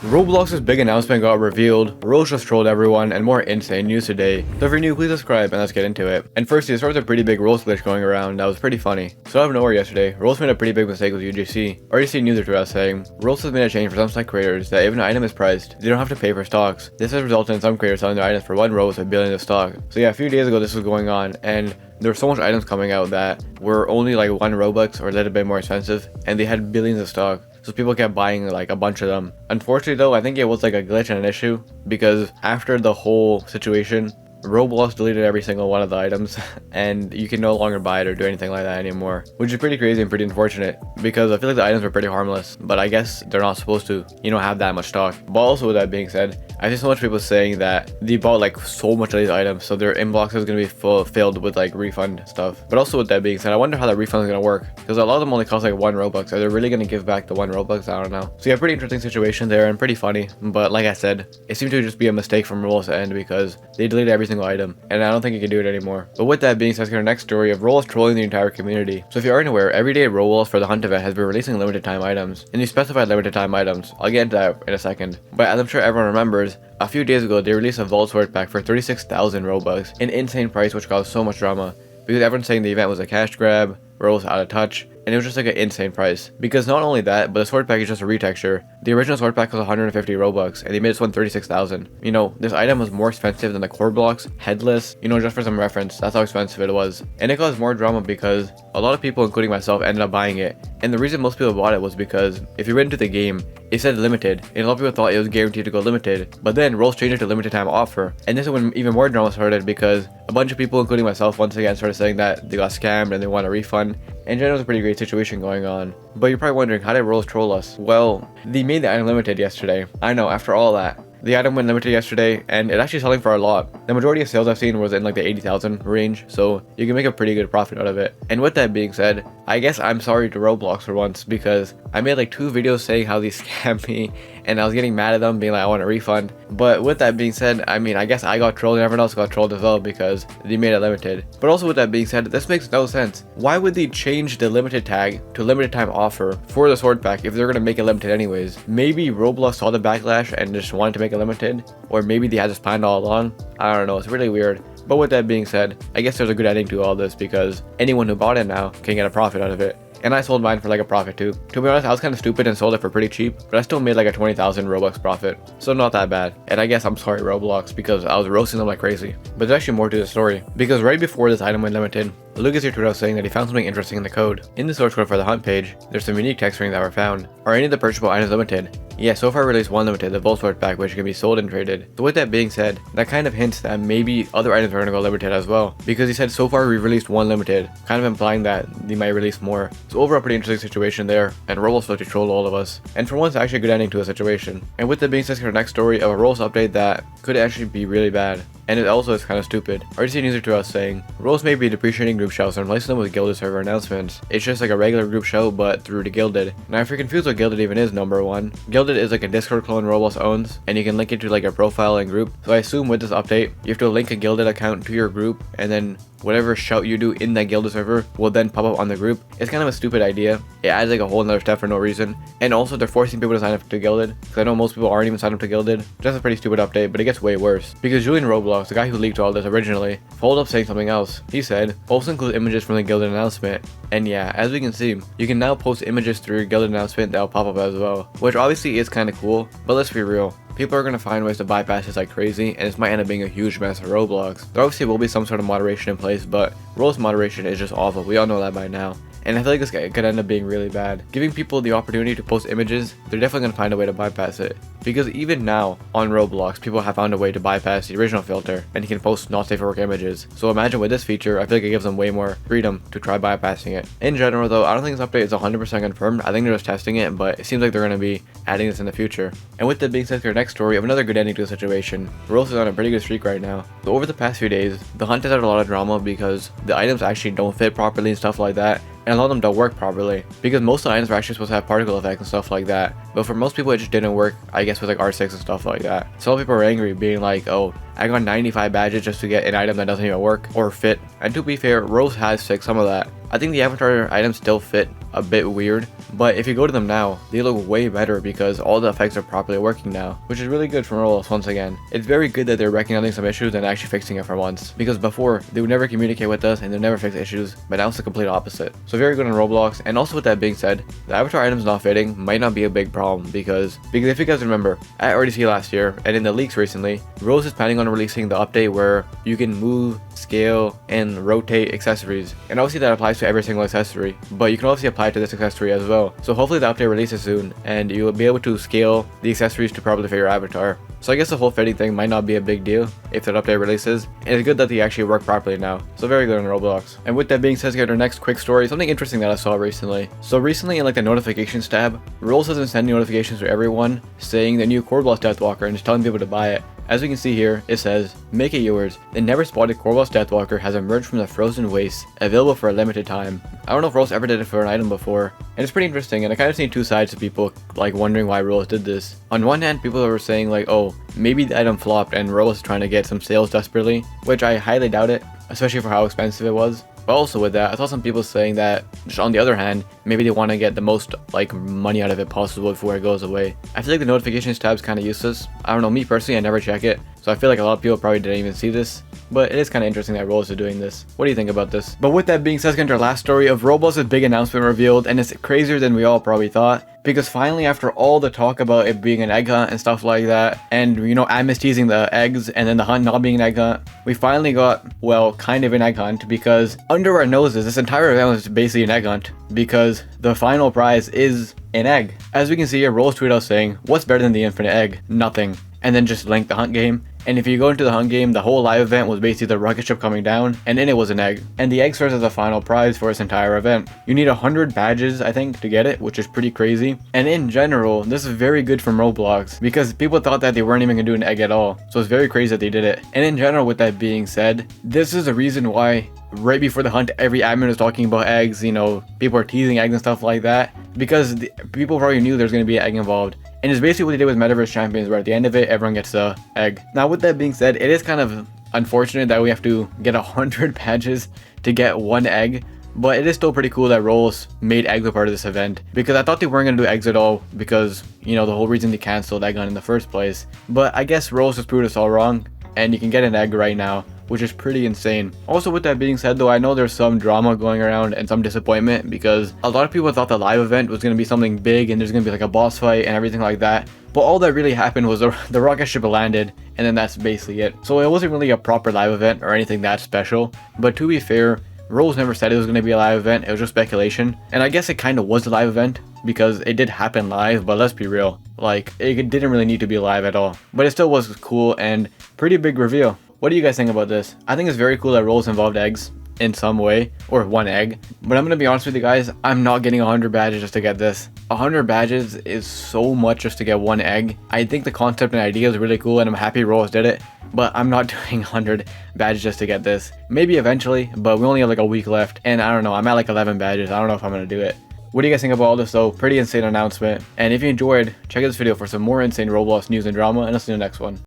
Roblox's big announcement got revealed, Roblox just trolled everyone, and more insane news today. So if you're new, please subscribe and let's get into it. And firstly, it starts with a pretty big Roblox glitch going around that was pretty funny. So out of nowhere yesterday, Roblox made a pretty big mistake with UGC. Already seen news or saying, Roblox has made a change for some site creators that if an item is priced, they don't have to pay for stocks. This has resulted in some creators selling their items for 1 Robux with billions of stock. So yeah, a few days ago this was going on, and there were so much items coming out that were only like 1 Robux or a little bit more expensive, and they had billions of stock. So people kept buying like a bunch of them. Unfortunately though, I think it was like a glitch and an issue, because after the whole situation, Roblox deleted every single one of the items and you can no longer buy it or do anything like that anymore, which is pretty crazy and pretty unfortunate, because I feel like the items were pretty harmless, but I guess they're not supposed to, have that much stock. But also with that being said, I see so much people saying that they bought like so much of these items, so their inbox is going to be filled with like refund stuff. But also with that being said, I wonder how that refund is going to work, because a lot of them only cost like 1 Robux. Are they really going to give back the 1 Robux? I don't know. So yeah, pretty interesting situation there and pretty funny, but like I said, it seemed to just be a mistake from Roblox to end, because they deleted every single item and I don't think you can do it anymore. But with that being said, let's get our next story of Roblox trolling the entire community. So if you aren't aware, every day Roblox for the Hunt event has been releasing limited time items, and these specified limited time items. I'll get into that in a second. But as I'm sure everyone remembers, a few days ago they released a Vault Sword pack for 36,000 Robux, an insane price which caused so much drama, because everyone's saying the event was a cash grab, Roblox out of touch, and it was just like an insane price. Because not only that, but the sword pack is just a retexture. The original sword pack was 150 Robux, and they made this one 36,000. This item was more expensive than the core blocks, headless, just for some reference, that's how expensive it was. And it caused more drama because a lot of people, including myself, ended up buying it. And the reason most people bought it was because if you went into the game, it said limited, and a lot of people thought it was guaranteed to go limited. But then Roblox changed it to limited time offer, and this is when even more drama started, because a bunch of people, including myself, once again started saying that they got scammed and they want a refund. In general, it was a pretty great situation going on. But you're probably wondering, how did Roblox troll us? Well, they made the item limited yesterday. I know, after all that. The item went limited yesterday, and it actually selling for a lot. The majority of sales I've seen was in like the 80,000 range, so you can make a pretty good profit out of it. And with that being said, I guess I'm sorry to Roblox for once, because I made like 2 videos saying how they scammed me, and I was getting mad at them, being like, I want a refund. But with that being said, I guess I got trolled and everyone else got trolled as well, because they made it limited. But also with that being said, this makes no sense. Why would they change the limited tag to limited time offer for the sword pack if they're going to make it limited anyways? Maybe Roblox saw the backlash and just wanted to make it limited, or maybe they had this planned all along. I don't know, it's really weird. But with that being said, I guess there's a good ending to all this, because anyone who bought it now can get a profit out of it. And I sold mine for like a profit too. To be honest, I was kind of stupid and sold it for pretty cheap, but I still made like a 20,000 Robux profit. So not that bad. And I guess I'm sorry Roblox, because I was roasting them like crazy. But there's actually more to the story, because right before this item went limited, Lucas here tweeted out saying that he found something interesting in the code. In the source code for the Hunt page, there's some unique text strings that were found. Are any of the purchasable items limited? Yeah, so far released 1 limited, the Vault Sword pack, which can be sold and traded. So with that being said, that kind of hints that maybe other items are going to go limited as well, because he said so far we've released 1 limited, kind of implying that they might release more. So overall, pretty interesting situation there, and Roblox totally trolled all of us. And for once, actually a good ending to a situation. And with that being said, our next story of a Roblox update that could actually be really bad. And it also is kind of stupid. RTC user to us saying, Roblox may be depreciating group shows and replacing them with Gilded server announcements. It's just like a regular group show, but through to Gilded. Now if you're confused what Gilded even is, number 1, Gilded is like a Discord clone Roblox owns, and you can link it to like your profile and group. So I assume with this update, you have to link a Gilded account to your group, and then whatever shout you do in that Gilded server will then pop up on the group. It's kind of a stupid idea. It adds like a whole nother step for no reason. And also they're forcing people to sign up to Gilded, because I know most people aren't even signed up to Gilded. Just a pretty stupid update, but it gets way worse. Because Julian Roblox, the guy who leaked all this originally, followed up saying something else. He said, also include images from the Gilded announcement. And yeah, as we can see, you can now post images through your Gilded announcement that will pop up as well. Which obviously is kind of cool, but let's be real. People are going to find ways to bypass this like crazy, and this might end up being a huge mess for Roblox. There obviously will be some sort of moderation in place, but Roblox moderation is just awful. We all know that by now. And I feel like this could end up being really bad. Giving people the opportunity to post images, they're definitely going to find a way to bypass it. Because even now, on Roblox, people have found a way to bypass the original filter, and you can post not safe for work images. So imagine with this feature, I feel like it gives them way more freedom to try bypassing it. In general though, I don't think this update is 100% confirmed. I think they're just testing it, but it seems like they're going to be adding this in the future. And with that being said, our next story of another good ending to the situation. Roblox is on a pretty good streak right now. So over the past few days, the Hunt has had a lot of drama because the items actually don't fit properly and stuff like that. And a lot of them don't work properly, because most of the items are actually supposed to have particle effects and stuff like that, but for most people it just didn't work, I guess, with like R6 and stuff like that. So a lot of people are angry, being like, oh, I got 95 badges just to get an item that doesn't even work or fit. And to be fair, Rose has fixed some of that. I think the avatar items still fit a bit weird, but if you go to them now, they look way better because all the effects are properly working now, which is really good from Roblox once again. It's very good that they're recognizing some issues and actually fixing it for once, because before, they would never communicate with us and they'd never fix issues, but now it's the complete opposite. So very good on Roblox. And also with that being said, the avatar items not fitting might not be a big problem because if you guys remember, at RDC last year and in the leaks recently, Rose is planning on releasing the update where you can move, scale, and rotate accessories. And obviously that applies to every single accessory, but you can obviously apply it to this accessory as well. So hopefully the update releases soon and you will be able to scale the accessories to properly fit your avatar. So I guess the whole fitting thing might not be a big deal if that update releases. And it's good that they actually work properly now. So very good on Roblox. And with that being said, let's get our next quick story. Something interesting that I saw recently. So recently in like the notifications tab, Roblox has been sending notifications to everyone saying the new Roblox Deathwalker and just telling people to buy it. As we can see here, it says, "Make it yours. The never spotted Roblox Deathwalker has emerged from the frozen waste, available for a limited time." I don't know if Roblox ever did it for an item before, and it's pretty interesting, and I kind of seen two sides to people like wondering why Roblox did this. On one hand, people were saying like, oh, maybe the item flopped and Roblox is trying to get some sales desperately, which I highly doubt it, especially for how expensive it was. But also with that, I saw some people saying that, just on the other hand, maybe they want to get the most like money out of it possible before it goes away. I feel like the notifications tab is kind of useless. I don't know, me personally, I never check it, so I feel like a lot of people probably didn't even see this. But it is kind of interesting that Roblox is doing this. What do you think about this? But with that being said, let's get into our last story of Roblox's big announcement revealed, and it's crazier than we all probably thought. Because finally, after all the talk about it being an egg hunt and stuff like that, and you know, Amos teasing the eggs and then the hunt not being an egg hunt, we finally got, well, kind of an egg hunt, because under our noses, this entire event was basically an egg hunt, because the final prize is an egg. As we can see here, Roblox tweeted out saying, "What's better than the infinite egg? Nothing." And then just link the hunt game. And if you go into the hunt game, the whole live event was basically the rocket ship coming down, and in it was an egg. And the egg serves as a final prize for this entire event. You need 100 badges, I think, to get it, which is pretty crazy. And in general, this is very good from Roblox, because people thought that they weren't even gonna do an egg at all. So it's very crazy that they did it. And in general, with that being said, this is the reason why right before the hunt, every admin was talking about eggs, you know, people are teasing eggs and stuff like that, because people probably knew there's going to be an egg involved. And it's basically what they did with Metaverse Champions, where at the end of it, everyone gets a egg. Now, with that being said, it is kind of unfortunate that we have to get 100 badges to get one egg, but it is still pretty cool that Roblox made eggs a part of this event, because I thought they weren't going to do eggs at all, because, you know, the whole reason they canceled Egg Hunt in the first place. But I guess Roblox has proved us all wrong, and you can get an egg right now, which is pretty insane. Also, with that being said though, I know there's some drama going around and some disappointment, because a lot of people thought the live event was going to be something big and there's going to be like a boss fight and everything like that. But all that really happened was the rocket ship landed, and then that's basically it. So it wasn't really a proper live event or anything that special. But to be fair, Rose never said it was going to be a live event, it was just speculation. And I guess it kind of was a live event, because it did happen live, but let's be real, like, it didn't really need to be live at all. But it still was cool and pretty big reveal. What do you guys think about this? I think it's very cool that Roblox involved eggs in some way, or one egg. But I'm gonna be honest with you guys, I'm not getting 100 badges just to get this. 100 badges is so much just to get one egg. I think the concept and idea is really cool, and I'm happy Roblox did it, but I'm not doing 100 badges just to get this. Maybe eventually, but we only have like a week left, and I don't know, I'm at like 11 badges. I don't know if I'm gonna do it. What do you guys think about all this though? Pretty insane announcement. And if you enjoyed, check out this video for some more insane Roblox news and drama, and I'll see you in the next one.